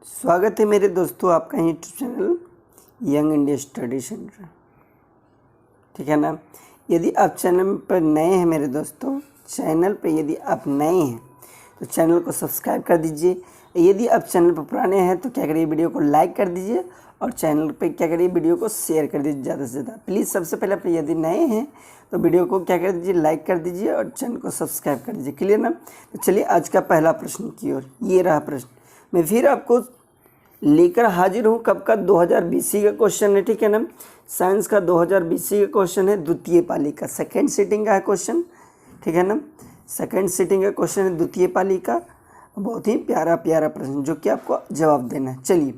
स्वागत है मेरे दोस्तों आपका YouTube channel young India study centre. ठीक है ना। यदि आप चैनल पर नए हैं मेरे दोस्तों, चैनल पर यदि आप नए हैं तो चैनल को सब्सक्राइब कर दीजिए। यदि आप चैनल पर पुराने हैं तो क्या करिए, वीडियो को लाइक कर दीजिए और चैनल पे क्या करिए, वीडियो को शेयर कर दीजिए ज़्यादा से ज़्यादा। प्लीज़ सबसे पहले आप यदि नए हैं तो वीडियो को क्या कर दीजिए, लाइक कर दीजिए और चैनल को सब्सक्राइब कर दीजिए। क्लियर ना। तो चलिए आज का पहला प्रश्न की ओर। ये रहा प्रश्न, मैं फिर आपको लेकर हाजिर हूँ। कब का? 2020 का क्वेश्चन है। ठीक है ना। साइंस का 2020 का क्वेश्चन है, द्वितीय पाली का, सेकेंड सीटिंग का है क्वेश्चन। ठीक है ना। सेकेंड सीटिंग का क्वेश्चन है, द्वितीय पाली का। बहुत ही प्यारा प्यारा प्रश्न जो कि आपको जवाब देना है। चलिए,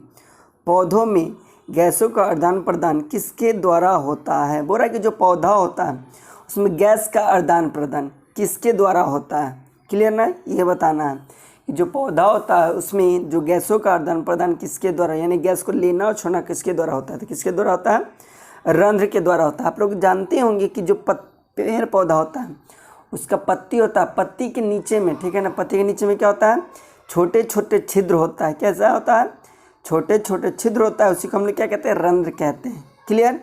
पौधों में गैसों का आदान प्रदान किसके द्वारा होता है? बोल रहा है कि जो पौधा होता है उसमें गैस का आदान प्रदान किसके द्वारा होता है? क्लियर ना। ये बताना है कि जो पौधा होता है उसमें जो गैसों का आदान प्रदान किसके द्वारा, यानी गैस को लेना और छोड़ना किसके द्वारा होता है? तो किसके द्वारा होता है? रंध्र के द्वारा होता है। आप लोग जानते होंगे कि जो पेड़ पौधा होता है उसका पत्ती होता है, पत्ती के नीचे में, ठीक है ना, पत्ती के नीचे में क्या होता है? छोटे छोटे छिद्र होता है। कैसा होता है? छोटे छोटे छिद्र होता है। उसी को हम लोग क्या कहते हैं? रंध्र कहते हैं। क्लियर।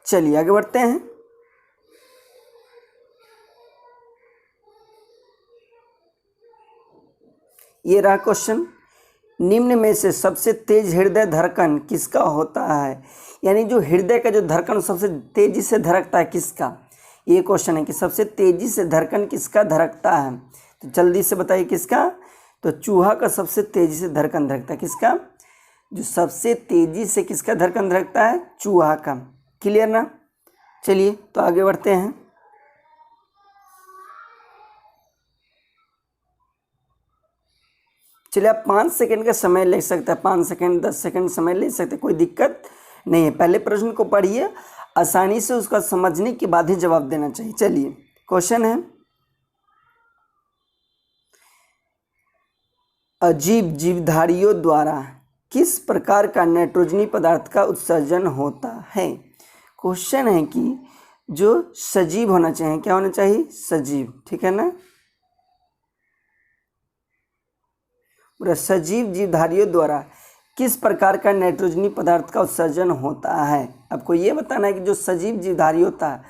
चलिए आगे बढ़ते हैं। ये रहा क्वेश्चन, निम्न में से सबसे तेज हृदय धड़कन किसका होता है? यानी जो हृदय का जो धड़कन सबसे तेजी से धड़कता है किसका? ये क्वेश्चन है कि सबसे तेजी से धड़कन किसका धड़कता है? तो जल्दी से बताइए किसका? तो चूहा का सबसे तेजी से धड़कन धड़कता है। किसका? जो सबसे तेजी से किसका धड़कन धड़कता है? चूहा का। क्लियर ना। चलिए तो आगे बढ़ते हैं। चलिए आप 5 सेकंड का समय ले सकते हैं, 5 सेकंड 10 सेकंड समय ले सकते हैं, कोई दिक्कत नहीं है। पहले प्रश्न को पढ़िए, आसानी से उसका समझने के बाद ही जवाब देना चाहिए। चलिए क्वेश्चन है, अजीब जीवधारियों द्वारा किस प्रकार का नाइट्रोजनी पदार्थ का उत्सर्जन होता है? क्वेश्चन है कि जो सजीव होना चाहिए, क्या होना चाहिए? सजीव। ठीक है ना। सजीव जीवधारियों द्वारा किस प्रकार का नाइट्रोजनी पदार्थ का उत्सर्जन होता है? आपको ये बताना है कि जो सजीव जीवधारी होता है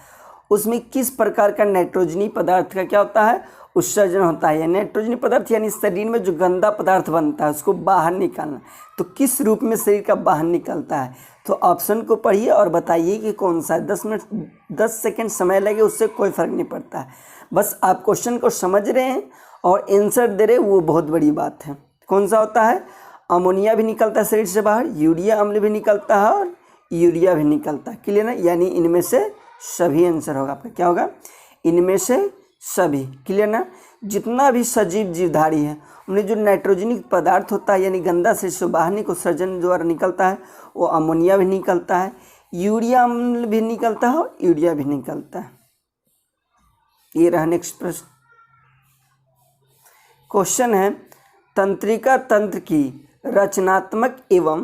उसमें किस प्रकार का नाइट्रोजनी पदार्थ का क्या होता है? उत्सर्जन होता है। या नाइट्रोजनी पदार्थ यानी शरीर में जो गंदा पदार्थ बनता है उसको बाहर निकालना। तो किस रूप में शरीर का बाहर निकलता है? तो ऑप्शन को पढ़िए और बताइए कि कौन सा है। 10 सेकेंड समय लगे, उससे कोई फर्क नहीं पड़ता है। बस आप क्वेश्चन को समझ रहे हैं और आंसर दे रहे हैं, वो बहुत बड़ी बात है। कौन सा होता है? अमोनिया भी निकलता है शरीर से बाहर, यूरिया अम्ल भी निकलता है और यूरिया भी निकलता है। क्लियर ना। यानी इनमें से सभी आंसर होगा आपका। क्या होगा? इनमें से सभी। क्लियर ना। जितना भी सजीव जीवधारी है उन्हें जो नाइट्रोजनी पदार्थ होता है यानी गंदा शरीर से बाहर को उत्सर्जन द्वारा निकलता है, वो अमोनिया भी निकलता है, यूरिया अम्ल भी निकलता है और यूरिया भी निकलता है। ये रहा नेक्स्ट प्रश्न। क्वेश्चन है, तंत्रिका तंत्र की रचनात्मक एवं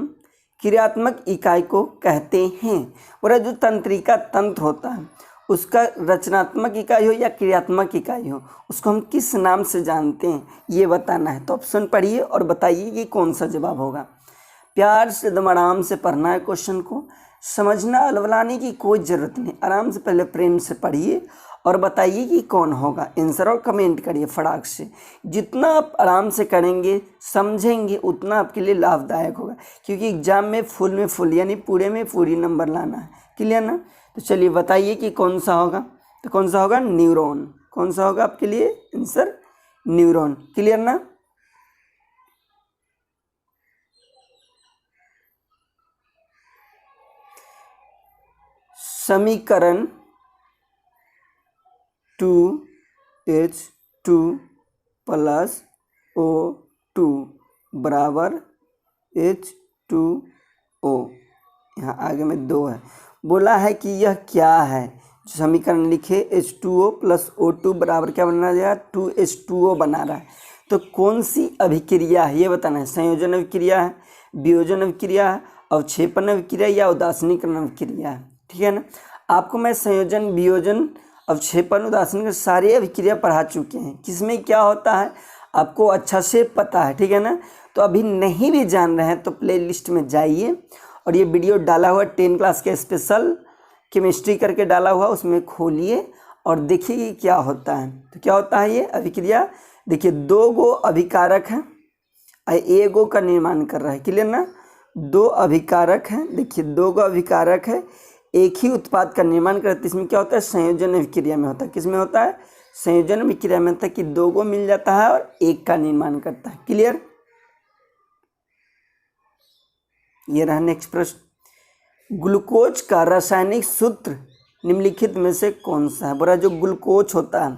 क्रियात्मक इकाई को कहते हैं। और जो तंत्रिका तंत्र होता है उसका रचनात्मक इकाई हो या क्रियात्मक इकाई हो, उसको हम किस नाम से जानते हैं, ये बताना है। तो ऑप्शन पढ़िए और बताइए कि कौन सा जवाब होगा। प्यार से एकदम आराम से पढ़ना है क्वेश्चन को, समझना अलवलाने की कोई ज़रूरत नहीं। आराम से पहले प्रेम से पढ़िए और बताइए कि कौन होगा आंसर और कमेंट करिए फटाक से। जितना आप आराम से करेंगे समझेंगे उतना आपके लिए लाभदायक होगा, क्योंकि एग्जाम में फुल यानी पूरे में पूरी नंबर लाना है। क्लियर ना। तो चलिए बताइए कि कौन सा होगा। तो कौन सा होगा? न्यूरॉन। कौन सा होगा आपके लिए आंसर? न्यूरॉन। क्लियर ना। समीकरण 2H2 + O2 बराबर H2O। यहाँ आगे में 2 है। बोला है कि यह क्या है? जो समीकरण लिखे H2O + O2 बराबर क्या बना रहा है? 2H2O बना रहा है। तो कौन सी अभिक्रिया है ये बताना है। संयोजन अभिक्रिया है, वियोजन अभिक्रिया है, अवक्षेपण अभिक्रिया या उदासीनीकरण अभिक्रिया है। ठीक है ना। आपको मैं संयोजन, वियोजन, अवक्षेपण, उदासीनीकरण सारी अभिक्रिया पढ़ा चुके हैं। किसमें क्या होता है आपको अच्छा से पता है। ठीक है ना। तो अभी नहीं भी जान रहे हैं तो प्ले लिस्ट में जाइए और ये वीडियो डाला हुआ 10 क्लास के स्पेशल केमिस्ट्री करके डाला हुआ, उसमें खोलिए और देखिए कि क्या होता है। तो क्या होता है ये अभिक्रिया, देखिए 2 गो अभिकारक हैं, एक गो का निर्माण कर रहा है, क्लियर ना। 2 अभिकारक हैं, देखिए 2 गो अभिकारक है, एक ही उत्पाद का निर्माण करते हैं। इसमें क्या होता है, संयोजन अभिक्रिया में होता है। किस में होता है, संयोजन अभिक्रिया में होता है कि 2 गो मिल जाता है और एक का निर्माण करता है, क्लियर। ये रहा नेक्स्ट प्रश्न, ग्लूकोज का रासायनिक सूत्र निम्नलिखित में से कौन सा है। बोला जो ग्लूकोज होता है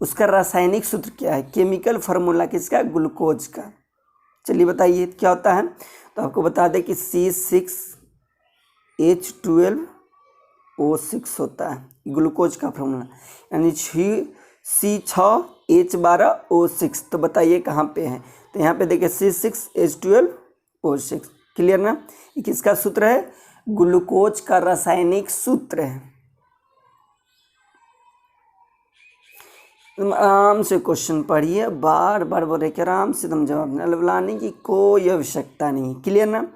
उसका रासायनिक सूत्र क्या है, केमिकल फार्मूला किसका, ग्लूकोज का। चलिए बताइए क्या होता है। तो आपको बता दें कि C6H12O6 होता है ग्लूकोज का फार्मूला, यानी C6H12O6। तो बताइए कहाँ पे है, तो यहाँ पे देखिए C6H12O6, क्लियर ना। ये किसका सूत्र है, ग्लूकोज का रासायनिक सूत्र है। तुम आराम से क्वेश्चन पढ़िए, बार बार बोले कि आराम से तुम जवाब लाने की कोई आवश्यकता नहीं, क्लियर ना।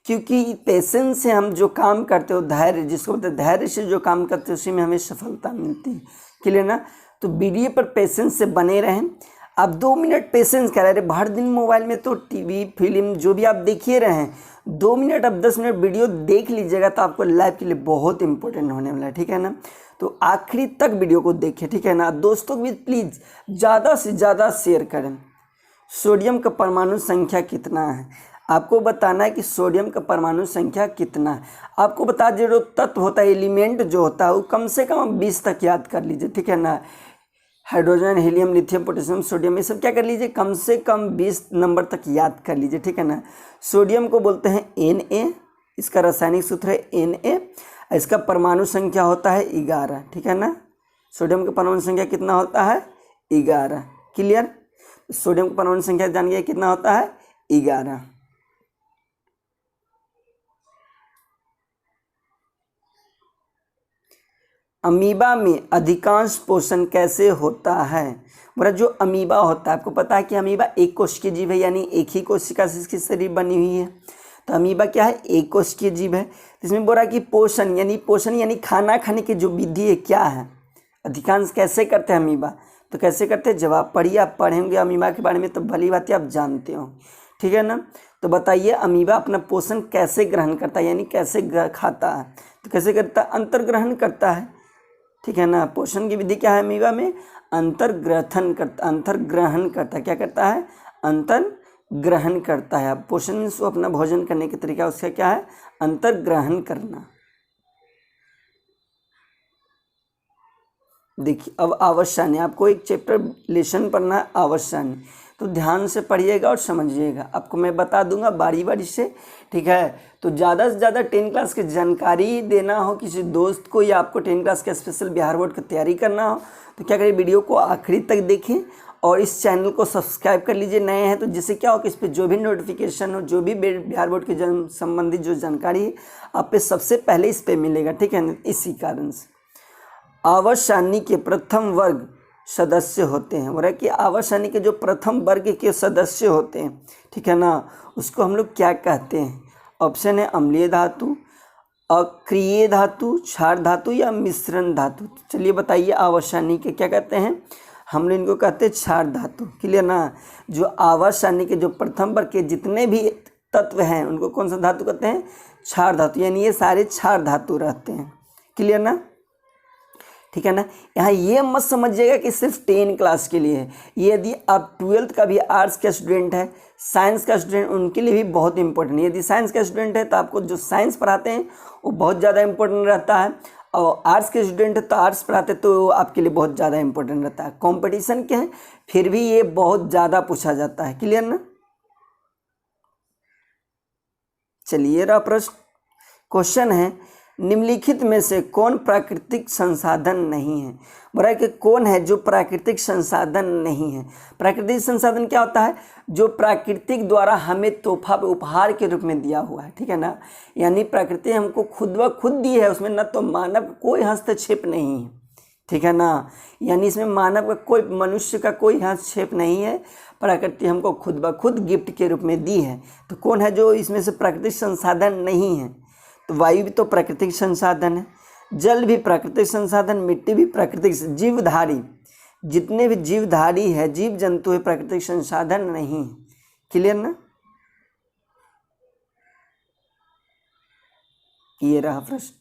क्योंकि पेशेंस से हम जो काम करते हो, धैर्य जिसको बोलते हैं, धैर्य से जो काम करते हो उसी में हमें सफलता मिलती है, क्लियर ना। तो वीडियो पर पेशेंस से बने रहें। आप 2 मिनट पेशेंस कर रहे, भर दिन मोबाइल में तो टीवी फिल्म जो भी आप देखिए रहे हैं, 2 मिनट अब 10 मिनट वीडियो देख लीजिएगा तो आपको लाइफ के लिए बहुत इंपॉर्टेंट होने वाला है, ठीक है ना। तो आखिरी तक वीडियो को देखें, ठीक है ना। दोस्तों को भी प्लीज़ ज़्यादा से ज़्यादा शेयर करें। सोडियम का परमाणु संख्या कितना है, आपको बताना है कि सोडियम का परमाणु संख्या कितना है। आपको बता दे जो तत्व होता है, एलिमेंट जो होता है वो कम से कम 20 तक याद कर लीजिए, ठीक है ना। Hydrogen, helium, lithium, potassium, sodium, ये सब क्या कर लीजिए, कम से कम 20 नंबर तक याद कर लीजिए, ठीक है ना। सोडियम को बोलते हैं Na, इसका रासायनिक सूत्र है Na, इसका परमाणु संख्या होता है 11, ठीक है ना। सोडियम का परमाणु संख्या कितना होता है, 11, क्लियर। सोडियम का परमाणु संख्या जान गया कितना होता है, 11। अमीबा में अधिकांश पोषण कैसे होता है। बोला जो अमीबा होता है, आपको पता है कि अमीबा एक कोशिकीय जीव है, यानी एक ही कोशिका से इसकी शरीर बनी हुई है। तो अमीबा क्या है, एक कोशिकीय जीव है। इसमें बोला कि पोषण यानी खाना खाने की जो विधि है क्या है, अधिकांश कैसे करते हैं अमीबा। तो कैसे करते हैं, जब आप पढ़िए, आप पढ़ेंगे अमीबा के बारे में तो भली बात है आप जानते हो, ठीक है ना। तो बताइए अमीबा अपना पोषण कैसे ग्रहण करता है, यानी कैसे खाता है। तो कैसे करता है, अंतर्ग्रहण करता है, ठीक है ना। पोषण की विधि क्या है अमीबा में, अंतर्ग्रहण करता है। क्या करता है, अंतर्ग्रहण करता है। अब पोषण से अपना भोजन करने का तरीका उसका क्या है, अंतर्ग्रहण करना। देखिए अब आवश्यक, आपको एक चैप्टर लेसन पढ़ना है आवश्यक, तो ध्यान से पढ़िएगा और समझिएगा। आपको मैं बता दूंगा बारी बारी से, ठीक है। तो ज़्यादा से ज़्यादा 10 क्लास की जानकारी देना हो किसी दोस्त को, या आपको 10 क्लास का स्पेशल बिहार बोर्ड की तैयारी करना हो, तो क्या करिए, वीडियो को आखिरी तक देखें और इस चैनल को सब्सक्राइब कर लीजिए नए हैं तो। जिससे क्या हो कि इस पर जो भी नोटिफिकेशन हो, जो भी बिहार बोर्ड के संबंधित जो जानकारी है आप पे सबसे पहले इस पर मिलेगा, ठीक है। इसी कारण से आवर्त सारणी के प्रथम वर्ग सदस्य होते हैं। बोला कि आवर्त सारणी के जो प्रथम वर्ग के सदस्य होते हैं, ठीक है ना, उसको हम लोग क्या कहते हैं। ऑप्शन है अम्लीय धातु, अक्रिय धातु, क्षार धातु या मिश्रण धातु। चलिए बताइए आवर्त सारणी के क्या कहते हैं, हम लोग इनको कहते हैं क्षार धातु, क्लियर ना। जो आवर्त सारणी के जो प्रथम वर्ग के जितने भी तत्व हैं उनको कौन सा धातु कहते हैं, क्षार धातु, यानी ये सारे क्षार धातु रहते हैं, क्लियर ना, ठीक है ना। यहाँ ये मत समझिएगा कि सिर्फ 10 क्लास के लिए है, ये यदि आप 12th का भी आर्ट्स का स्टूडेंट है, साइंस का स्टूडेंट, उनके लिए भी बहुत इंपॉर्टेंट है। यदि साइंस का स्टूडेंट है तो आपको जो साइंस पढ़ाते हैं वो बहुत ज़्यादा इंपॉर्टेंट रहता है, और आर्ट्स के स्टूडेंट है तो आर्ट्स पढ़ाते तो आपके लिए बहुत ज़्यादा इंपॉर्टेंट रहता है। कॉम्पिटिशन के हैं फिर भी ये बहुत ज़्यादा पूछा जाता है, क्लियर ना। चलिए रहा प्रश्न, क्वेश्चन है निम्नलिखित में से कौन प्राकृतिक संसाधन नहीं है। बोला कि कौन है जो प्राकृतिक संसाधन नहीं है। प्राकृतिक संसाधन क्या होता है, जो प्राकृतिक द्वारा हमें तोहफा उपहार के रूप में दिया हुआ है, ठीक है ना। यानी प्रकृति हमको खुद ब खुद दी है, उसमें न तो मानव कोई हस्तक्षेप नहीं है, ठीक है ना। यानी इसमें मानव का कोई, मनुष्य का कोई हस्तक्षेप नहीं है, प्रकृति हमको खुद ब खुद गिफ्ट के रूप में दी है। तो कौन है जो इसमें से प्राकृतिक संसाधन नहीं है? तो वायु भी तो प्राकृतिक संसाधन है, जल भी प्राकृतिक संसाधन, मिट्टी भी प्राकृतिक, जीवधारी जितने भी जीवधारी है, जीव जंतु है, प्राकृतिक संसाधन नहीं। क्लियर ना? ये रहा प्रश्न।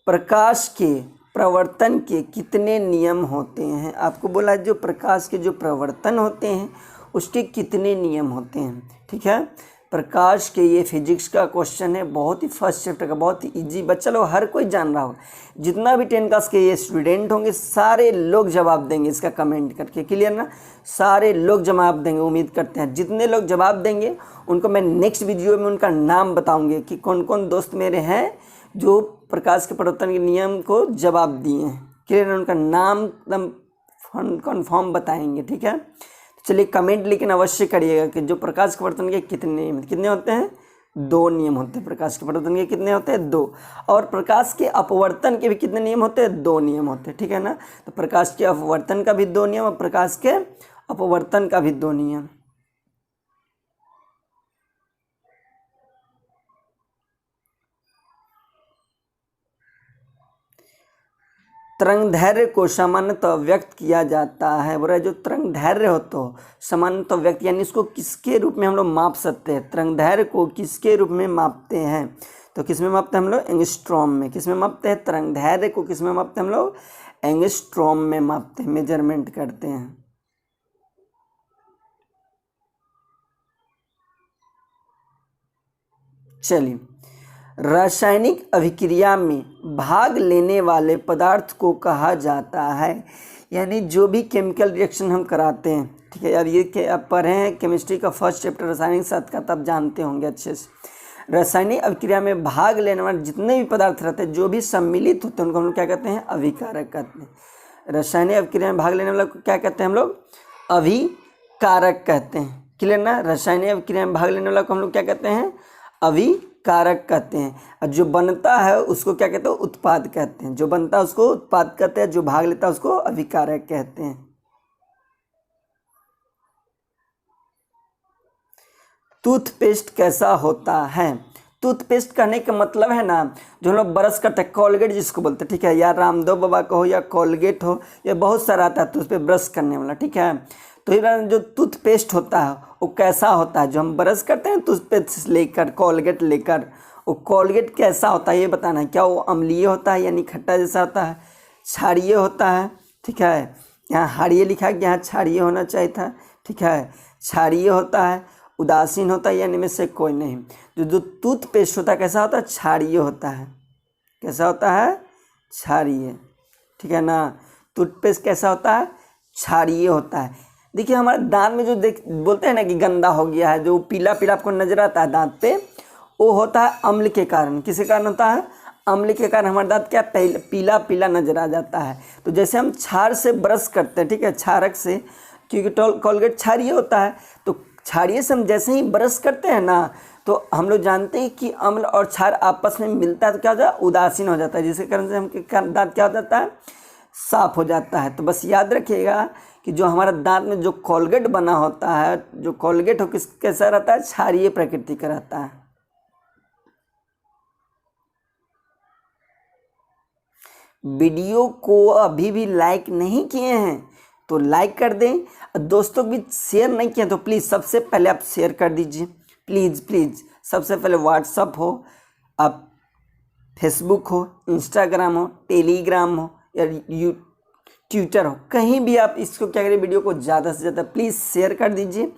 प्रकाश के प्रवर्तन के कितने नियम होते हैं? आपको बोला जो प्रकाश के जो प्रवर्तन होते हैं उसके कितने नियम होते हैं। ठीक है, प्रकाश के, ये फिजिक्स का क्वेश्चन है, बहुत ही फर्स्ट चैप्टर का, बहुत ही इजी, बच्चा लोग हर कोई जान रहा होगा। जितना भी 10 क्लास के ये स्टूडेंट होंगे सारे लोग जवाब देंगे इसका कमेंट करके। क्लियर ना? सारे लोग जवाब देंगे, उम्मीद करते हैं। जितने लोग जवाब देंगे उनको मैं नेक्स्ट वीडियो में उनका नाम बताऊंगे कि कौन कौन दोस्त मेरे हैं जो प्रकाश के प्रवर्तन के नियम को जवाब दिए हैं। क्लियर ना? उनका नाम एकदम कन्फर्म बताएंगे। ठीक है, चलिए कमेंट लेकिन अवश्य करिएगा कि जो प्रकाश के प्रवर्तन के कितने होते हैं? 2 नियम होते हैं। प्रकाश के प्रवर्तन के कितने होते हैं? 2। और प्रकाश के अपवर्तन के भी कितने नियम होते हैं? 2 नियम होते हैं। ठीक है ना? तो प्रकाश के अपवर्तन का भी 2 नियम और प्रकाश के अपवर्तन का भी 2 नियम। तरंगदैर्घ्य को सामान्यतः व्यक्त किया जाता है। बोला जो तरंगदैर्घ्य हो तो सामान्यतः व्यक्त, यानी इसको किसके रूप में हम लोग माप सकते हैं? तरंगदैर्घ्य को किसके रूप में मापते हैं? तो किस में मापते हैं हम लोग? एंगस्ट्रॉम में। किस में मापते हैं? तरंगदैर्घ्य को किस में मापते हैं हम लोग? एंगस्ट्रॉम में मापते हैं, मेजरमेंट करते हैं। चलिए, रासायनिक अभिक्रिया में भाग लेने वाले पदार्थ को कहा जाता है। यानी जो भी केमिकल रिएक्शन हम कराते हैं, ठीक है यार, ये आप पढ़े हैं केमिस्ट्री का फर्स्ट चैप्टर रासायनिक शास्त्र का, तब जानते होंगे अच्छे से। रासायनिक अभिक्रिया में भाग लेने वाले जितने भी पदार्थ रहते हैं, जो भी सम्मिलित होते हैं, उनको हम लोग क्या कहते हैं? अभिकारक कहते हैं। रासायनिक अभिक्रिया में भाग लेने वाले को क्या कहते हैं हम लोग? अभिकारक कहते हैं। क्लियर ना? रासायनिक अभिक्रिया में भाग लेने वाला को हम लोग क्या कहते हैं? अभिकारक कहते हैं। और जो बनता है उसको क्या कहते हैं? उत्पाद कहते हैं। जो बनता है उसको उत्पाद कहते हैं, जो भाग लेता है उसको अभिकारक कहते हैं। टूथपेस्ट कैसा होता है? टूथपेस्ट कहने का मतलब है ना, जो हम लोग ब्रश करते हैं, कोलगेट जिसको बोलते हैं। ठीक है, या रामदेव बाबा का हो या कोलगेट हो, या बहुत सारा आता है तो उस पर ब्रश करने वाला। ठीक है, तो ये जो टूथपेस्ट होता है वो कैसा होता है? जो हम ब्रश करते हैं टूथपेस्ट लेकर, कोलगेट लेकर, वो कोलगेट कैसा होता है ये बताना है। क्या वो अम्लीय होता है यानी खट्टा जैसा होता है? क्षारीय होता है? ठीक है, यहाँ हारीय लिखा है, यहाँ क्षारीय होना चाहिए था। ठीक है, क्षारीय होता है, उदासीन होता है, यानी में से कोई नहीं। जो टूथपेस्ट होता है कैसा होता है? क्षारीय होता है। कैसा होता है? क्षारीय। ठीक है ना? टूथपेस्ट कैसा होता है? क्षारीय होता है। देखिए हमारे दांत में जो बोलते हैं ना कि गंदा हो गया है, जो पीला पीला आपको नजर आता है दांत पे, वो होता है अम्ल के कारण। किसके कारण होता है? अम्ल के कारण हमारे दांत क्या पीला पीला नजर आ जाता है। तो जैसे हम क्षार से ब्रश करते हैं, ठीक है, क्षारक से, क्योंकि कोलगेट क्षारीय होता है, तो क्षारीय से हम जैसे ही ब्रश करते हैं ना, तो हम लोग जानते हैं कि अम्ल और क्षार आपस में मिलता है तो क्या हो जाता है? उदासीन हो जाता है, जिसके कारण से हम दांत क्या हो जाता है? साफ हो जाता है। तो बस याद रखिएगा कि जो हमारा दांत में जो कोलगेट बना होता है, जो कोलगेट हो किस कैसा रहता है? क्षारीय प्रकृति का रहता है। वीडियो को अभी भी लाइक नहीं किए हैं तो लाइक कर दें, और दोस्तों को भी शेयर नहीं किए तो प्लीज़ सबसे पहले आप शेयर कर दीजिए। प्लीज़ प्लीज़, सबसे पहले व्हाट्सअप हो, आप फेसबुक हो, इंस्टाग्राम हो, टेलीग्राम हो या ट्विटर हो, कहीं भी आप इसको क्या करिए, वीडियो को ज़्यादा से ज़्यादा प्लीज़ शेयर कर दीजिए।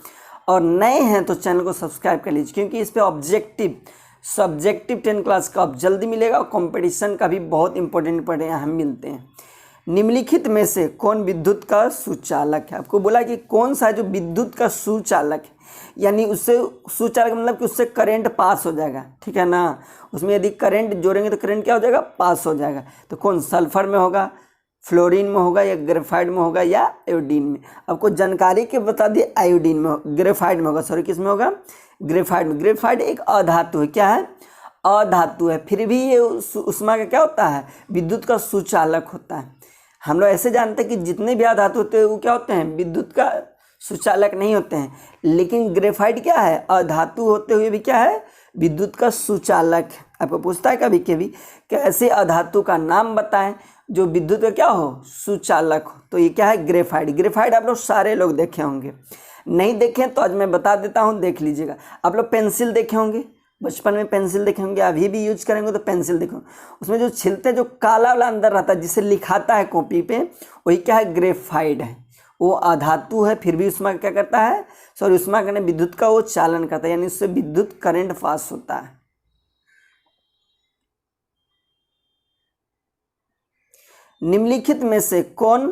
और नए हैं तो चैनल को सब्सक्राइब कर लीजिए, क्योंकि इस पर सब्जेक्टिव 10 क्लास का आप जल्दी मिलेगा, और कंपटीशन का भी बहुत इंपॉर्टेंट पढ़े हम मिलते हैं। निम्नलिखित में से कौन विद्युत का सुचालक है? आपको बोला कि कौन सा जो विद्युत का सुचालक है, यानी उससे सुचालक मतलब कि उससे करंट पास हो जाएगा। ठीक है ना? उसमें यदि करंट जोड़ेंगे तो करंट क्या हो जाएगा? पास हो जाएगा। तो कौन? सल्फर में होगा, फ्लोरीन में होगा, या ग्रेफाइट में होगा, या आयोडीन में? आपको जानकारी के बता दिए, आयोडीन में, ग्रेफाइट में होगा, सॉरी किस में होगा? ग्रेफाइट में। ग्रेफाइट एक अधातु है। क्या है? अधातु है, फिर भी ये उष्मा का क्या होता है? विद्युत का सुचालक होता है। हम लोग ऐसे जानते हैं कि जितने भी अधातु होते हैं वो क्या होते हैं, विद्युत का सुचालक नहीं होते हैं, लेकिन ग्रेफाइट क्या है, अधातु होते हुए भी क्या है, विद्युत का सुचालक है। आपको पूछता है कभी कभी कि ऐसे अधातु का नाम बताएं जो विद्युत का क्या हो, सुचालक हो, तो ये क्या है, ग्रेफाइट। ग्रेफाइट आप लोग सारे लोग देखे होंगे, नहीं देखें तो आज मैं बता देता हूँ, देख लीजिएगा। आप लोग पेंसिल देखे होंगे, बचपन में पेंसिल देखे होंगे, अभी भी यूज करेंगे तो पेंसिल देखो, उसमें जो छिलते जो काला वाला अंदर रहता है जिसे लिखाता है कॉपी पे, वही क्या है, ग्रेफाइट है। वो अधातु है, फिर भी उसमें क्या करता है, सॉरी उसमें कहने विद्युत का वो चालन करता है, यानी उससे विद्युत करंट पास होता है। निम्नलिखित में से कौन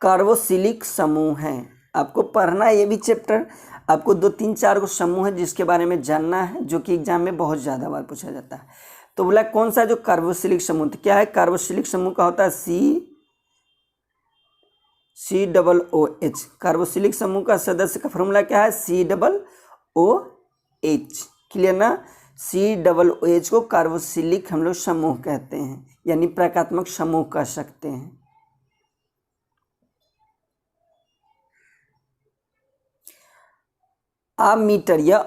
कार्बोक्सिलिक समूह है? आपको पढ़ना है ये भी चैप्टर, आपको 2-3-4 को समूह है जिसके बारे में जानना है, जो कि एग्जाम में बहुत ज़्यादा बार पूछा जाता है। तो बोला कौन सा जो कार्बोक्सिलिक समूह, क्या है, कार्बोक्सिलिक समूह का होता है COOH। कार्बोक्सिलिक समूह का सदस्य का फॉर्मूला क्या है, COOH। क्लियर ना, COOH को कार्बोक्सिलिक हम लोग समूह कहते हैं, यानी प्रकात्मक समूह कह सकते हैं। अमीटर या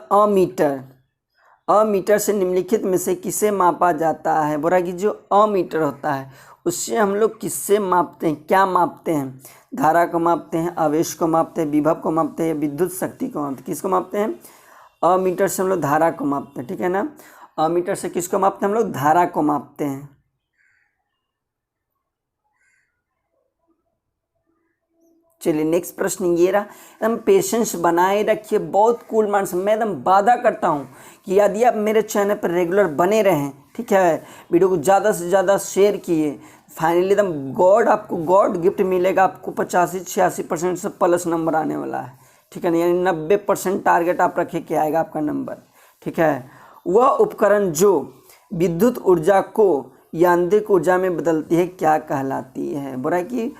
अमीटर से निम्नलिखित में से किसे मापा जाता है? बोला कि जो अमीटर होता है उससे हम लोग किससे मापते हैं, क्या मापते हैं, धारा को मापते हैं, आवेश को मापते हैं, विभव को मापते हैं, विद्युत शक्ति को मापते हैं। किसको मापते हैं? अमीटर से हम लोग धारा को मापते हैं, ठीक है ना। अमीटर से किसको मापते हैं हम लोग? धारा को मापते हैं। चलिए नेक्स्ट प्रश्न ये रहा, एकदम पेशेंस बनाए रखिए, बहुत कूल मार्क्स। मैं एकदम वादा करता हूँ कि यदि आप मेरे चैनल पर रेगुलर बने रहें, ठीक है, वीडियो को ज़्यादा से ज़्यादा शेयर किए, फाइनली एकदम आपको गॉड गिफ्ट मिलेगा। आपको 85-86% से प्लस नंबर आने वाला है, ठीक है ना, यानी 90% टारगेट आप रखे के आएगा आपका नंबर, ठीक है। वह उपकरण जो विद्युत ऊर्जा को यांत्रिक ऊर्जा में बदलती है क्या कहलाती है? बोला कि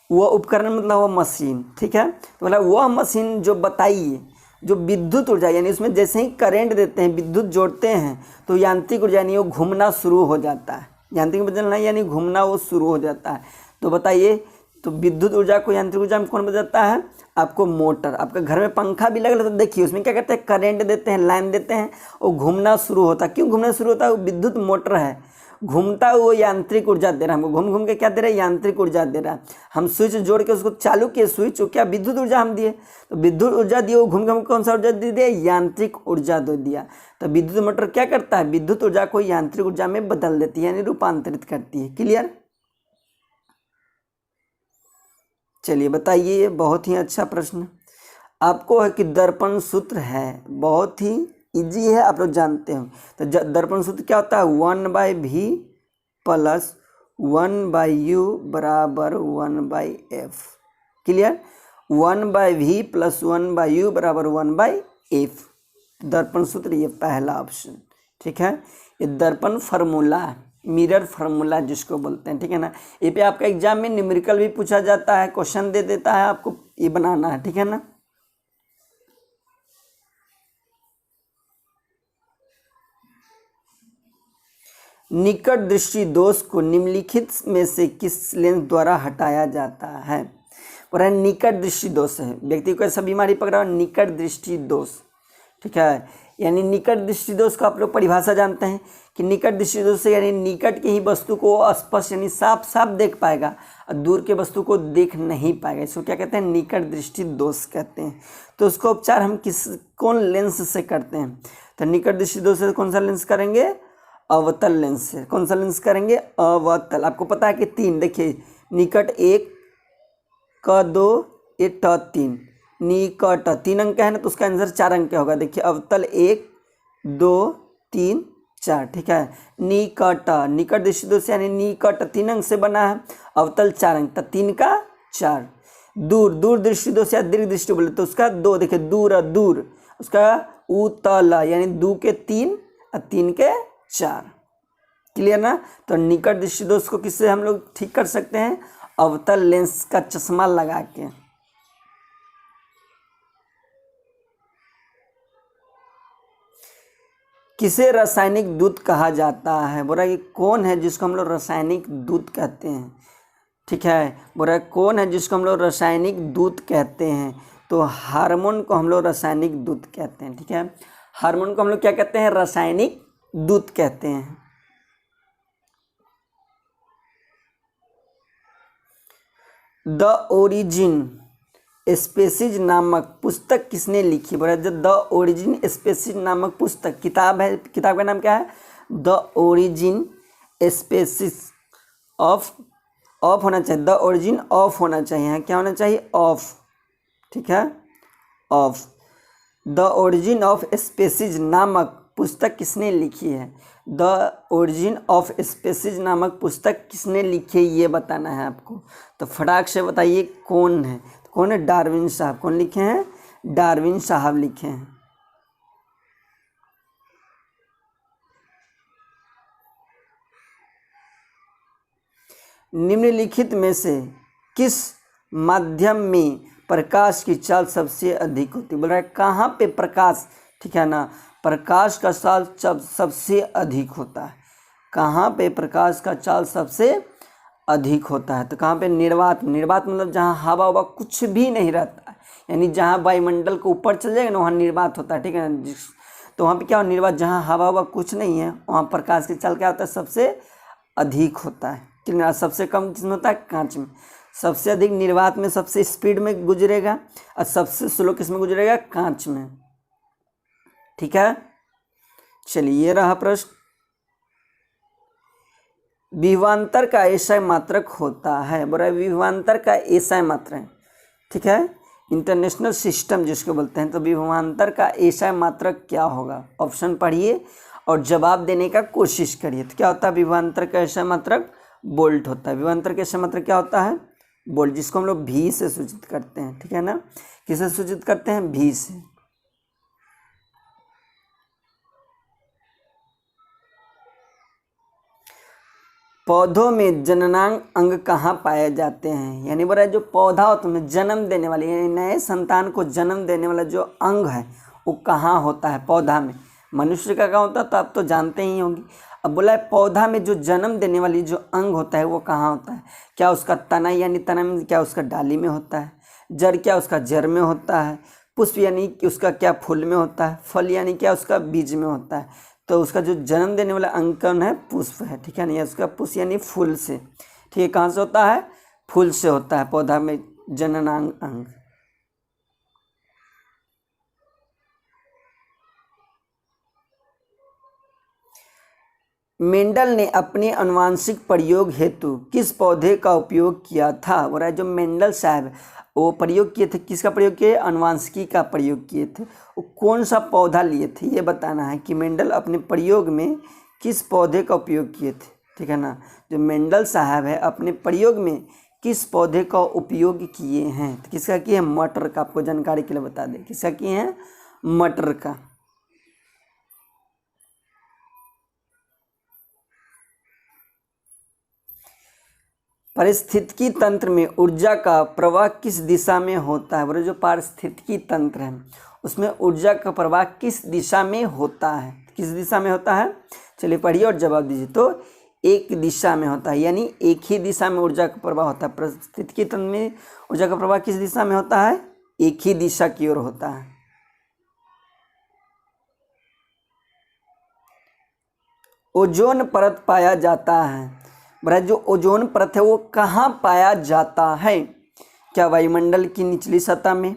वह उपकरण मतलब वह मशीन, ठीक है। तो बोला वह मशीन जो बताइए जो विद्युत ऊर्जा, यानी उसमें जैसे ही करंट देते हैं, विद्युत जोड़ते हैं तो यांत्रिक ऊर्जा यानी वो घूमना शुरू हो जाता है। यांत्रिक बदलना यानी घूमना वो शुरू हो जाता है। तो बताइए, तो विद्युत ऊर्जा को यांत्रिक ऊर्जा में कौन बदलता है? आपको मोटर। आपके घर में पंखा भी लगा तो देखिए उसमें क्या करते हैं, करंट देते हैं, लाइन देते हैं, वो घूमना शुरू होता है। क्यों घूमना शुरू होता है? वो विद्युत मोटर है, घूमता है, वो यांत्रिक ऊर्जा दे रहा है हमको, घूम घूम के क्या दे रहा है? यांत्रिक ऊर्जा दे रहा है। हम स्विच जोड़ के उसको चालू किए, स्विच क्या विद्युत ऊर्जा हम दिए, तो विद्युत ऊर्जा दिए, वो घूम घूम कौन सा ऊर्जा दे दिया? यांत्रिक ऊर्जा दे दिया। तो विद्युत मोटर क्या करता है? विद्युत ऊर्जा को यांत्रिक ऊर्जा में बदल देती है, यानी रूपांतरित करती है। क्लियर? चलिए बताइए, ये बहुत ही अच्छा प्रश्न आपको है कि दर्पण सूत्र है, बहुत ही इजी है, आप लोग जानते हो। तो दर्पण सूत्र क्या होता है? 1/v प्लस 1/u बराबर 1/f। Clear? 1/v plus 1/u बराबर 1/f, दर्पण सूत्र ये पहला ऑप्शन, ठीक है। ये दर्पण फार्मूला, मिरर फार्मूला जिसको बोलते हैं, ठीक है ना। ये पे आपका एग्जाम में न्यूमेरिकल भी पूछा जाता है, क्वेश्चन दे देता है, आपको ये बनाना है, ठीक है ना। निकट दृष्टि दोष को निम्नलिखित में से किस लेंस द्वारा हटाया जाता है? और निकट दृष्टि दोष है, व्यक्ति को ऐसा बीमारी पकड़ा, निकट दृष्टि दोष, ठीक है। यानी निकट दृष्टि दोष को आप लोग परिभाषा जानते हैं कि निकट दृष्टि दोष से यानी निकट की ही वस्तु को स्पष्ट यानी साफ साफ देख पाएगा और दूर के वस्तु को देख नहीं पाएगा, इसको क्या कहते हैं? निकट दृष्टि दोष कहते हैं। तो उसका उपचार हम कौन लेंस से करते हैं? तो निकट दृष्टि दोष से कौन सा लेंस करेंगे? अवतल लेंस से। कौन सा लेंस करेंगे? अवतल। आपको पता है कि 3, देखिए निकट 1 क 2 ये ट 3, निकट 3 अंक है ना, तो उसका आंसर 4 अंक होगा। देखिए अवतल 1 2 3 4, ठीक है। निकट, निकट दृष्टि दोष यानी निकट 3 अंक से बना है, अवतल 4 अंक, तो 3 का 4। दूर, दूर दृष्टि दोष या दीर्घ दृष्टि बोले तो उसका 2, देखिए दूर, दूर उसका उतल यानी 2 के 3 और 3 के 4। क्लियर ना। तो निकट दृष्टि दोष को किससे हम लोग ठीक कर सकते हैं? अवतल लेंस का चश्मा लगा के। किसे रासायनिक दूत कहा जाता है? बोला कि कौन है जिसको हम लोग रासायनिक दूत कहते हैं? ठीक है। बोल रहा है कौन है जिसको हम लोग रासायनिक दूत कहते हैं, तो हार्मोन को हम लोग रासायनिक दूत कहते हैं। ठीक है, हार्मोन को हम लोग क्या कहते हैं, रासायनिक दूत कहते हैं। द ओरिजिन स्पेसीज नामक पुस्तक किसने लिखी, बोला जो द ओरिजिन स्पेसीज नामक पुस्तक किताब है, किताब का नाम क्या है, द ओरिजिन स्पेसीज ऑफ होना चाहिए, द ओरिजिन ऑफ होना चाहिए, क्या होना चाहिए, ऑफ। ठीक है, of. The origin of species नामक पुस्तक किसने लिखी है, द ओरिजिन ऑफ स्पेसीज नामक पुस्तक किसने लिखी है ये बताना है आपको। तो फटाक से बताइए कौन है, कौन है, डार्विन साहब। कौन लिखे हैं, डार्विन साहब लिखे हैं। निम्नलिखित में से किस माध्यम में प्रकाश की चाल सबसे अधिक होती है, बोल रहा है कहाँ पे प्रकाश, ठीक है ना, प्रकाश का चाल सबसे अधिक होता है, कहाँ पे प्रकाश का चाल सबसे अधिक होता है, तो कहाँ पे, निर्वात। निर्वात मतलब जहाँ हवा ववा कुछ भी नहीं रहता है, यानी जहाँ वायुमंडल को ऊपर चल जाएगा ना वहाँ निर्वात होता है। ठीक है ना, तो वहाँ पे क्या हो, निर्वात, जहाँ हवा ववा कुछ नहीं है वहाँ प्रकाश की चाल क्या होता है, सबसे अधिक होता है। कितना, सबसे कम किसमें होता है, कांच में। सबसे अधिक निर्वात में सबसे स्पीड में गुजरेगा और सबसे स्लो किस में गुजरेगा, कांच में। ठीक है, चलिए ये रहा प्रश्न। विभवांतर का एसआई मात्रक होता है, बोला विभवांतर का एसआई मात्रक, ठीक है, इंटरनेशनल सिस्टम जिसको बोलते हैं। तो विभवांतर का एसआई मात्रक क्या होगा, ऑप्शन पढ़िए और जवाब देने का कोशिश करिए। तो क्या होता है विभवांतर का एसआई मात्रक, वोल्ट होता है। विभवांतर का एसआई मात्रक क्या होता है, वोल्ट, जिसको हम लोग भी से सूचित करते हैं। ठीक है ना, किसे सूचित करते हैं, भी से। पौधों में जननांग अंग कहाँ पाए जाते हैं, यानी बोला जो पौधा होता है जन्म देने वाले, यानी नए संतान को जन्म देने वाला जो अंग है वो कहाँ होता है, पौधा में। मनुष्य का कहाँ होता है तो आप तो जानते ही होंगे। अब बोला है पौधा में जो जन्म देने वाली जो अंग होता है वो कहाँ होता है, क्या उसका तना, यानी तना में क्या उसका डाली में होता है, जड़ क्या उसका जड़ में होता है, पुष्प यानी कि उसका क्या फूल में होता है, फल यानी क्या उसका बीज में होता है। तो उसका जो जन्म देने वाला अंग कौन है, पुष्प है। ठीक है ना, उसका पुष्प यानी फूल से। ठीक है, कहाँ से होता है, फूल से होता है पौधा में जननांग अंग। मेंडल ने अपने अनुवांशिक प्रयोग हेतु किस पौधे का उपयोग किया था, बोला जो मेंडल साहब वो प्रयोग किए थे, किसका प्रयोग किए, अनुवांशिकी का प्रयोग किए थे। वो कौन सा पौधा लिए थे ये बताना है कि मेंडल अपने प्रयोग में किस पौधे का उपयोग किए थे। ठीक है ना, जो मेंडल साहब है अपने प्रयोग में किस पौधे का उपयोग किए हैं, तो किसका किए हैं, मटर का। आपको जानकारी के लिए बता दें किसका किए हैं, मटर का। पारिस्थितिकी तंत्र में ऊर्जा का प्रवाह किस दिशा में होता है, बोले जो पारिस्थितिकी तंत्र है उसमें ऊर्जा का प्रवाह किस दिशा में होता है, किस दिशा में होता है, चलिए पढ़िए और जवाब दीजिए। तो एक दिशा में होता है, यानी एक ही दिशा में ऊर्जा का प्रवाह होता है। पारिस्थितिकी तंत्र में ऊर्जा का प्रवाह किस दिशा में होता है, एक ही दिशा की ओर होता है। ओजोन परत पाया जाता है, बोला जो ओजोन परत है वो कहाँ पाया जाता है, क्या वायुमंडल की निचली सतह में,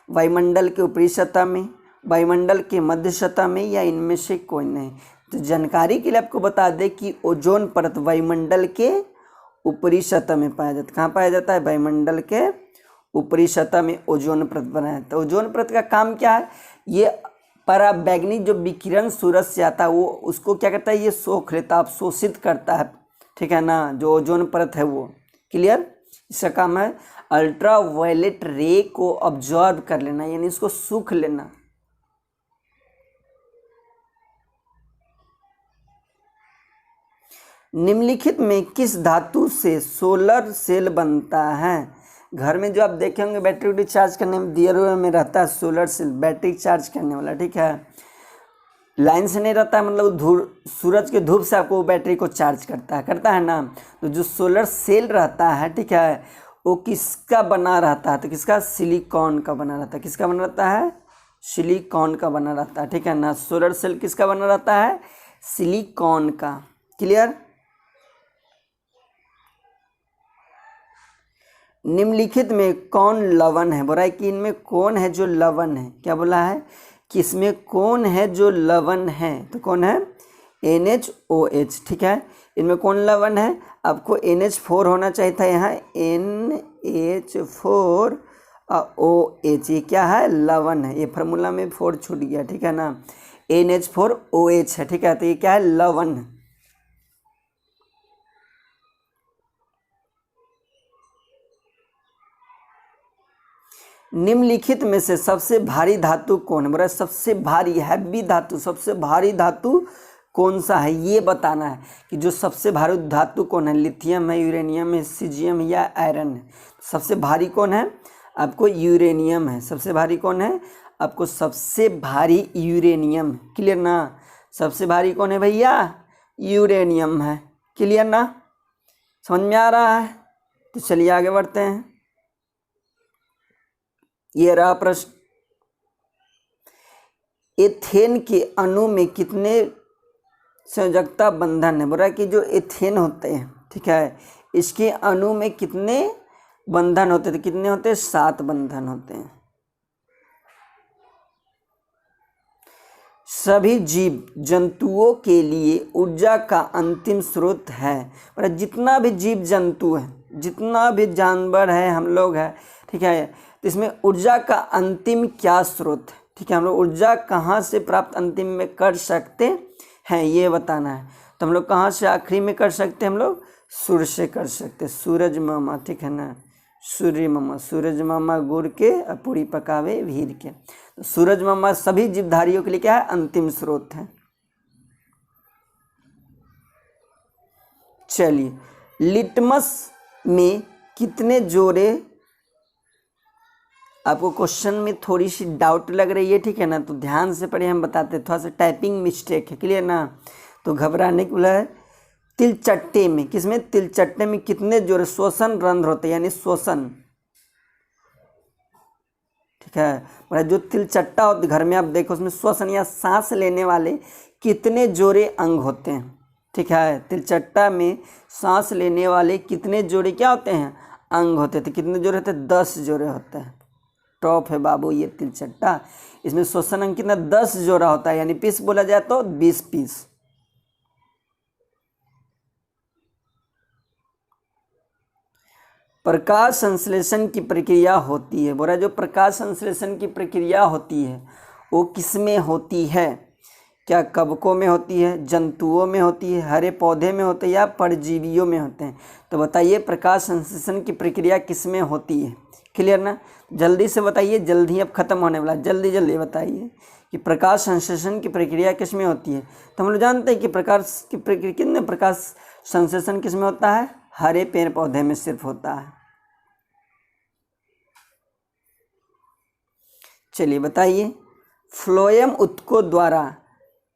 वायुमंडल के ऊपरी सतह में, वायुमंडल के मध्य सतह में, या इनमें से कोई नहीं। तो जानकारी के लिए आपको बता दें कि ओजोन परत वायुमंडल के ऊपरी सतह में पाया जाता है। कहाँ पाया जाता है, वायुमंडल के ऊपरी सतह में ओजोन परत बनाया जाता है। ओजोन परत का काम क्या है, ये पराबैंगनी जो विकिरण सूरज से आता है वो उसको क्या करता है, ये सोख लेता है, अवशोषित करता है। ठीक है ना, जो ओजोन परत है वो, क्लियर। इसका काम है अल्ट्रा वायलेट रे को ऑब्जॉर्व कर लेना, यानी इसको सूख लेना। निम्नलिखित में किस धातु से सोलर सेल बनता है, घर में जो आप देखे होंगे बैटरी उटरी चार्ज करने में दियर में रहता है सोलर सेल, बैटरी चार्ज करने वाला। ठीक है, लाइन से नहीं रहता है, मतलब सूरज के धूप से आपको वो बैटरी को चार्ज करता है ना। तो जो सोलर सेल रहता है, ठीक है, वो किसका बना रहता है, तो किसका, सिलिकॉन का बना रहता है। किसका बना रहता है, सिलिकॉन का बना रहता है, ठीक है ना। सोलर सेल किसका बना रहता है, सिलिकॉन का। क्लियर। निम्नलिखित में कौन लवण है, बोला है कि इनमें कौन है जो लवण है। क्या बोला है कि इसमें कौन है जो लवण है, तो कौन है, NaOH, ठीक है। इनमें कौन लवण है, आपको NH4 होना चाहिए था, यहाँ NH4 OH, ये क्या है, लवण है। ये फार्मूला में 4 छूट गया, ठीक है ना, NH4OH है, ठीक है। तो ये क्या है, लवण। निम्नलिखित में से सबसे भारी धातु कौन है, बोला सबसे भारी हैवी धातु, सबसे भारी धातु कौन सा है, ये बताना है कि जो सबसे भारी धातु कौन है, लिथियम है, यूरेनियम है, सीजियम या आयरन है। सबसे भारी कौन है, आपको यूरेनियम है। सबसे भारी कौन है, आपको सबसे भारी यूरेनियम। क्लियर ना। सबसे भारी कौन है भैया, यूरेनियम है। क्लियर ना, समझ में आ रहा है। तो चलिए आगे बढ़ते हैं। ये रहा प्रश्न, एथेन के अणु में कितने संयोजकता बंधन है। बोल रहा है कि जो एथेन होते हैं, ठीक है, इसके अणु में कितने बंधन होते थे, कितने होते हैं, 7 बंधन होते हैं। सभी जीव जंतुओं के लिए ऊर्जा का अंतिम स्रोत है। और जितना भी जीव जंतु है, जितना भी जानवर है, हम लोग है, ठीक है, तो इसमें ऊर्जा का अंतिम क्या स्रोत है, ठीक है। हम लोग ऊर्जा कहाँ से प्राप्त अंतिम में कर सकते हैं, ये बताना है। तो हम लोग कहाँ से आखिरी में कर सकते हैं, हम लोग सूर्य से कर सकते हैं। सूरज मामा, ठीक है ना, सूर्य मामा, सूरज मामा गुड़ के पूरी पकावे भीर के। तो सूरज मामा सभी जीवधारियों के लिए क्या है, अंतिम स्रोत है। चलिए, लिटमस में कितने जोड़े, आपको क्वेश्चन में थोड़ी सी डाउट लग रही है, ठीक है ना, तो ध्यान से पढ़िए, हम बताते हैं, थोड़ा सा टाइपिंग मिस्टेक है। क्लियर ना, तो घबराने को बोला है। तिलचट्टे में, किसमें, तिलचट्टे में कितने जोड़े श्वसन रंध्र होते हैं, यानी श्वसन, ठीक है। मतलब जो तिलचट्टा होता है घर में, आप देखो उसमें श्वसन या सांस लेने वाले कितने जोड़े अंग होते हैं, ठीक है। तिलचट्टा में सांस लेने वाले कितने जोड़े क्या होते हैं, अंग होते थे। कितने जोड़े होते हैं, 10 जोड़े होते हैं। टॉप है बाबू ये तिलचट्टा। इसमें श्वसन अंग कितना, 10 जोड़ा होता है, यानी पीस बोला जाए तो 20 पीस। प्रकाश संश्लेषण की प्रक्रिया होती है, बोला जो प्रकाश संश्लेषण की प्रक्रिया होती है वो किसमें होती है, क्या कवकों में होती है, जंतुओं में होती है, हरे पौधे में होते हैं या परजीवियों में होते हैं। तो बताइए प्रकाश संश्लेषण की प्रक्रिया किसमें होती है। क्लियर ना, जल्दी से बताइए, जल्दी अब खत्म होने वाला, जल्दी जल्दी बताइए कि प्रकाश संश्लेषण की प्रक्रिया किसमें होती है। तो हम लोग जानते हैं कि प्रकाश की प्रक्रिया, कितने प्रकाश संश्लेषण किसमें होता है, हरे पेड़ पौधे में सिर्फ होता है। चलिए बताइए, फ्लोएम ऊतकों द्वारा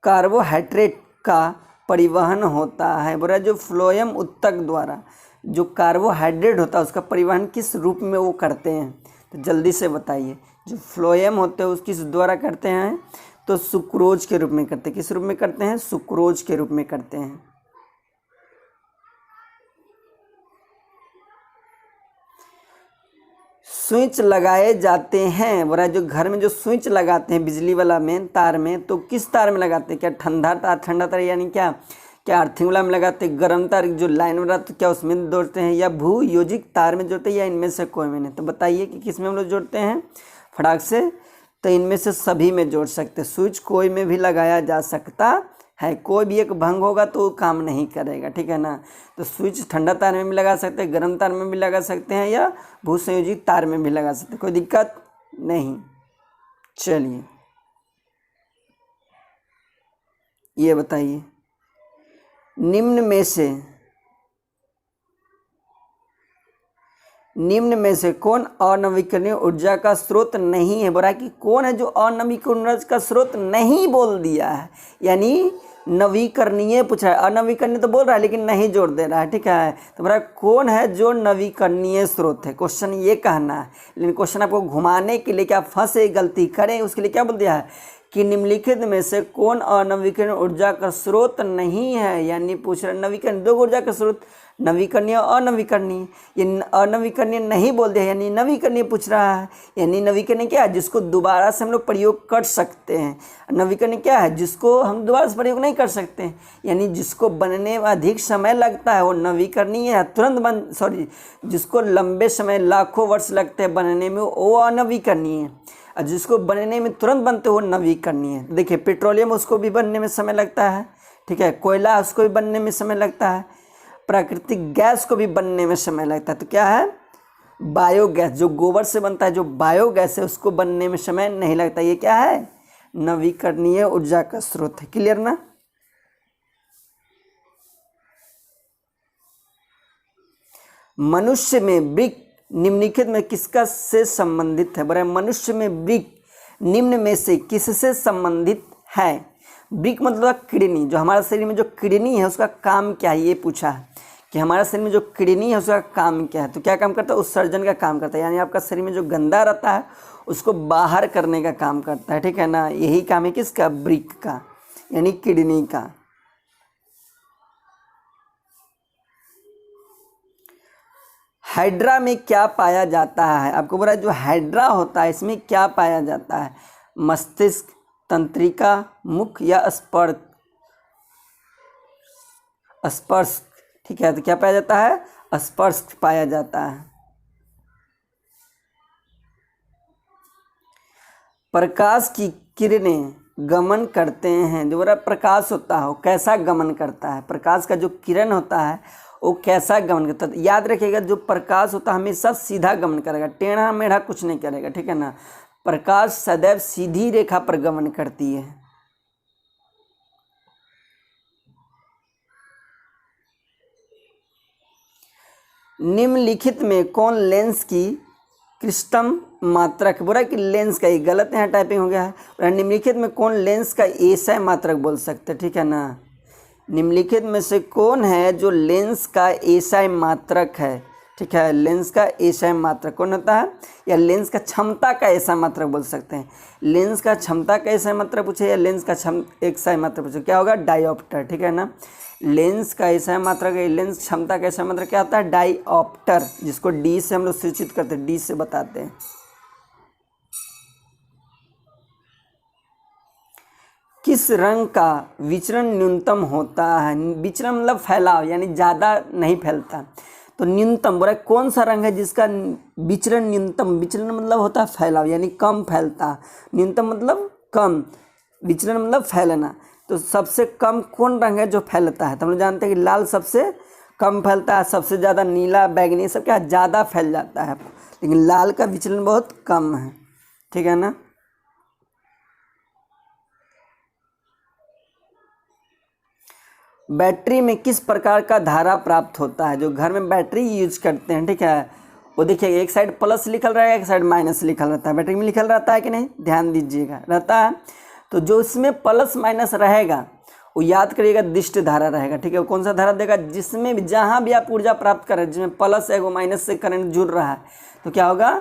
कार्बोहाइड्रेट का परिवहन होता है। बोला जो फ्लोएम ऊतक द्वारा जो कार्बोहाइड्रेट होता है उसका परिवहन किस रूप में वो करते हैं, तो जल्दी से बताइए। जो फ्लोएम होते हैं उस किस द्वारा करते हैं, तो सुक्रोज के रूप में करते हैं। किस रूप में करते हैं, सुक्रोज के रूप में करते हैं। स्विच लगाए जाते हैं, बोला जो घर में जो स्विच लगाते हैं बिजली वाला में, तार में, तो किस तार में लगाते हैं, क्या ठंडा तार, ठंडा तार यानी क्या क्या अर्थिंग वाला में लगाते हैं, गर्म तार जो लाइन वाला, तो क्या उसमें जोड़ते हैं, या भू योजिक तार में जोड़ते हैं, या इनमें से कोई में नहीं। तो बताइए कि किस में हम लोग जोड़ते हैं फटाक से, तो इनमें से सभी में जोड़ सकते हैं। स्विच कोई में भी लगाया जा सकता है, कोई भी एक भंग होगा तो काम नहीं करेगा, ठीक है ना। तो स्विच ठंडा तार में भी लगा सकते हैं, गर्म तार में भी लगा सकते हैं, या भू संयोजित तार में भी लगा सकते हैं, कोई दिक्कत नहीं। चलिए ये बताइए, निम्न में से कौन अनवीकरणीय ऊर्जा का स्रोत नहीं है। बोला कि कौन है जो अनवीकरणीय ऊर्जा का स्रोत नहीं बोल दिया है, यानी नवीकरणीय पूछ रहा है, अनवीकरणीय तो बोल रहा है लेकिन नहीं जोड़ दे रहा है, ठीक है। तो बोला कौन है जो नवीकरणीय स्रोत है, क्वेश्चन ये कहना है, लेकिन क्वेश्चन आपको घुमाने के लिए क्या फंसे गलती करें उसके लिए क्या बोल दिया है कि निम्नलिखित में से कौन अनवीकरणीय ऊर्जा का स्रोत नहीं है, यानी पूछ रहे नवीकरण दो ऊर्जा का स्रोत, नवीकरणीय अनवीकरणीय। ये अनवीकरणीय नहीं बोल दिया यानी नवीकरणीय पूछ रहा है, यानी नवीकरणीय क्या है जिसको दोबारा से हम लोग प्रयोग कर सकते हैं। नवीकरणीय क्या है जिसको हम दोबारा से प्रयोग नहीं कर सकते हैं, यानी जिसको बनने में अधिक समय लगता है वो नवीकरणीय है, तुरंत जिसको लंबे समय लाखों वर्ष लगते हैं बनने में वो अनवीकरणीय है, और जिसको बनने में तुरंत बनते हो नवीकरणीय है। देखिए पेट्रोलियम उसको भी बनने में समय लगता है, ठीक है, कोयला उसको भी बनने में समय लगता है, प्राकृतिक गैस को भी बनने में समय लगता है। तो क्या है बायोगैस, जो गोबर से बनता है जो बायोगैस है उसको बनने में समय नहीं लगता, ये क्या है नवीकरणीय ऊर्जा का स्रोत है। क्लियर ना। मनुष्य में वृक्क निम्नलिखित में किसका से संबंधित है। बोला मनुष्य में वृक्क निम्न में से किससे संबंधित है। वृक्क मतलब किडनी, जो हमारे शरीर में जो किडनी है उसका काम क्या है, ये पूछा है कि हमारे शरीर में जो किडनी है उसका काम क्या है। तो क्या काम करता है, उत्सर्जन का काम करता है, यानी आपका शरीर में जो गंदा रहता है उसको बाहर करने का काम करता है, ठीक है ना। यही काम है किसका, वृक्क का, यानी किडनी का। हाइड्रा में क्या पाया जाता है, आपको बोला जो हाइड्रा होता है इसमें क्या पाया जाता है, मस्तिष्क, तंत्रिका, मुख या स्पर्श, ठीक है। तो क्या पाया जाता है, स्पर्श पाया जाता है। प्रकाश की किरणें गमन करते हैं, जो बोला प्रकाश होता है वो कैसा गमन करता है, प्रकाश का जो किरण होता है वो कैसा गमन करता है। याद रखिएगा जो प्रकाश होता है हमेशा सीधा गमन करेगा, टेढ़ा मेढ़ा कुछ नहीं करेगा, ठीक है ना। प्रकाश सदैव सीधी रेखा पर गमन करती है। निम्नलिखित में कौन लेंस की कृष्णतम मात्रक, बोला कि लेंस का, ये गलत यहाँ टाइपिंग हो गया है। निम्नलिखित में कौन लेंस का एसआई मात्रक बोल सकते हैं, ठीक है ना। निम्नलिखित में से कौन है जो लेंस का एसआई मात्रक है, ठीक है। लेंस का एसआई मात्रक कौन होता है, या लेंस का क्षमता का एसआई मात्रक बोल सकते हैं। लेंस का क्षमता का एसआई मात्रक पूछे या लेंस का एसआई मात्रक पूछे, क्या होगा डायोप्टर, ठीक है ना। लेंस का एसआई मात्रक, लेंस क्षमता का एसआई मात्रक क्या होता है डायोप्टर, जिसको डी से हम लोग सूचित करते हैं, डी से बताते हैं। किस रंग का विचरण न्यूनतम होता है, विचरण मतलब फैलाव, यानी ज़्यादा नहीं फैलता। तो न्यूनतम बोला कौन सा रंग है जिसका विचरण न्यूनतम, विचरण मतलब होता है फैलाव यानी कम फैलता, न्यूनतम मतलब कम, विचरण मतलब फैलना। तो सबसे कम कौन रंग है जो फैलता है, तो हम लोग जानते हैं कि लाल सबसे कम फैलता है, सबसे ज़्यादा नीला बैगनी सब क्या ज़्यादा फैल जाता है, लेकिन लाल का विचलन बहुत कम है, ठीक है ना। बैटरी में किस प्रकार का धारा प्राप्त होता है, जो घर में बैटरी यूज करते हैं, ठीक है। वो देखिए एक साइड प्लस लिखल रहेगा एक साइड माइनस लिखल रहता है, बैटरी में लिखल रहता है कि नहीं, ध्यान दीजिएगा रहता है। तो जो इसमें प्लस माइनस रहेगा वो याद करिएगा दिष्ट धारा रहेगा, ठीक है। वो कौन सा धारा देगा, जिसमें भी जहाँ भी आप ऊर्जा प्राप्त कर रहे हैं जिसमें प्लस है वो माइनस से करंट जुड़ रहा है तो क्या होगा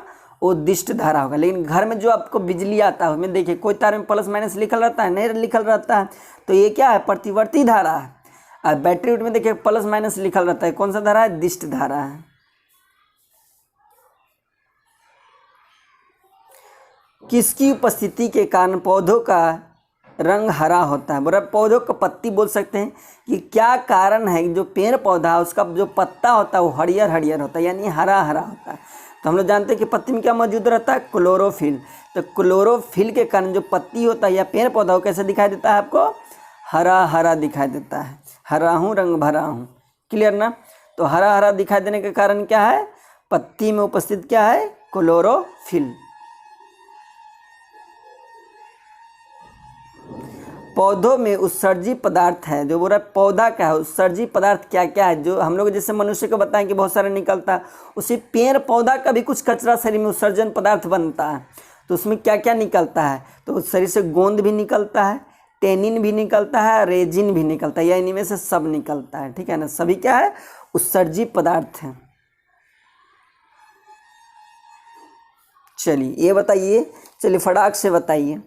वो दिष्ट धारा होगा। लेकिन घर में जो आपको बिजली आता है उसमें देखिए कोई तार में प्लस माइनस लिखल रहता है, नहीं लिखल रहता है, तो ये क्या है प्रतिवर्ती धारा है। और बैटरी में देखिए प्लस माइनस लिखल रहता है, कौन सा धारा है दिष्ट धारा है। किसकी उपस्थिति के कारण पौधों का रंग हरा होता है, बोला पौधों का पत्ती बोल सकते हैं कि क्या कारण है जो पेड़ पौधा है उसका जो पत्ता होता है वो हरियर हरियर होता है यानी हरा हरा होता है। तो हम लोग जानते हैं कि पत्ती में क्या मौजूद रहता है क्लोरोफिल, तो क्लोरोफिल के कारण जो पत्ती होता है या पेड़ पौधा वो कैसे दिखाई देता है आपको हरा हरा दिखाई देता है, हरा हूँ रंग भरा हूँ, क्लियर ना। तो हरा हरा दिखाई देने के कारण क्या है पत्ती में उपस्थित क्या है क्लोरोफिल। पौधों में उत्सर्जी पदार्थ है, जो बोल रहा है पौधा क्या है, उत्सर्जी पदार्थ क्या क्या है, जो हम लोग जैसे मनुष्य को बताएं कि बहुत सारा निकलता है, उसी पेड़ पौधा का भी कुछ कचरा शरीर में उत्सर्जन पदार्थ बनता है। तो उसमें क्या क्या निकलता है, तो शरीर से गोंद भी निकलता है, टेनिन भी निकलता है, रेजिन भी निकलता है, या इनमें से सब निकलता है, ठीक है ना। सभी क्या है, उत्सर्जी पदार्थ है। चलिए ये बताइए, चलिए फटाक से बताइए,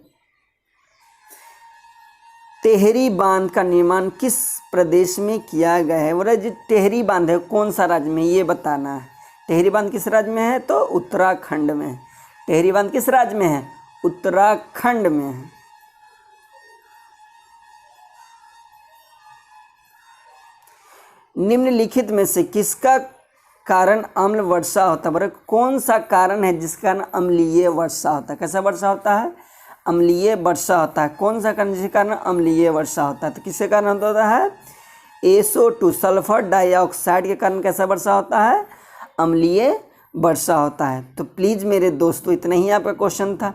टेहरी बांध का निर्माण किस प्रदेश में किया गया है। बोला जी टेहरी बांध है कौन सा राज्य में, ये बताना है। टेहरी बांध किस राज्य में है, तो उत्तराखंड में। टेहरी बांध किस राज्य में है, उत्तराखंड में है। निम्नलिखित में से किसका कारण अम्ल वर्षा होता है। बोले कौन सा कारण है जिसके कारण अम्लीय वर्षा होता है। कैसा वर्षा होता है, अम्लीय वर्षा होता है। कौन सा कारण जिसके कारण अम्लीय वर्षा होता है, तो किसके कारण होता है, SO2 सल्फर डाइऑक्साइड के कारण कैसा वर्षा होता है, अम्लीय वर्षा होता है। तो प्लीज़ मेरे दोस्तों इतना ही आपका क्वेश्चन था।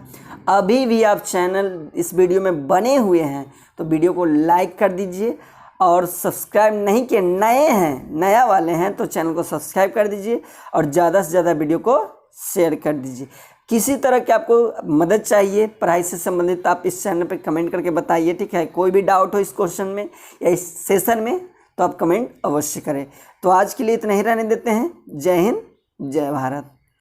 अभी भी आप चैनल इस वीडियो में बने हुए हैं तो वीडियो को लाइक कर दीजिए, और सब्सक्राइब नहीं किए, नए हैं, नया वाले हैं तो चैनल को सब्सक्राइब कर दीजिए, और ज़्यादा से ज़्यादा वीडियो को शेयर कर दीजिए। किसी तरह की आपको मदद चाहिए पढ़ाई से संबंधित, आप इस चैनल पे कमेंट करके बताइए, ठीक है। कोई भी डाउट हो इस क्वेश्चन में या इस सेशन में तो आप कमेंट अवश्य करें। तो आज के लिए इतना ही रहने देते हैं। जय हिंद, जय भारत।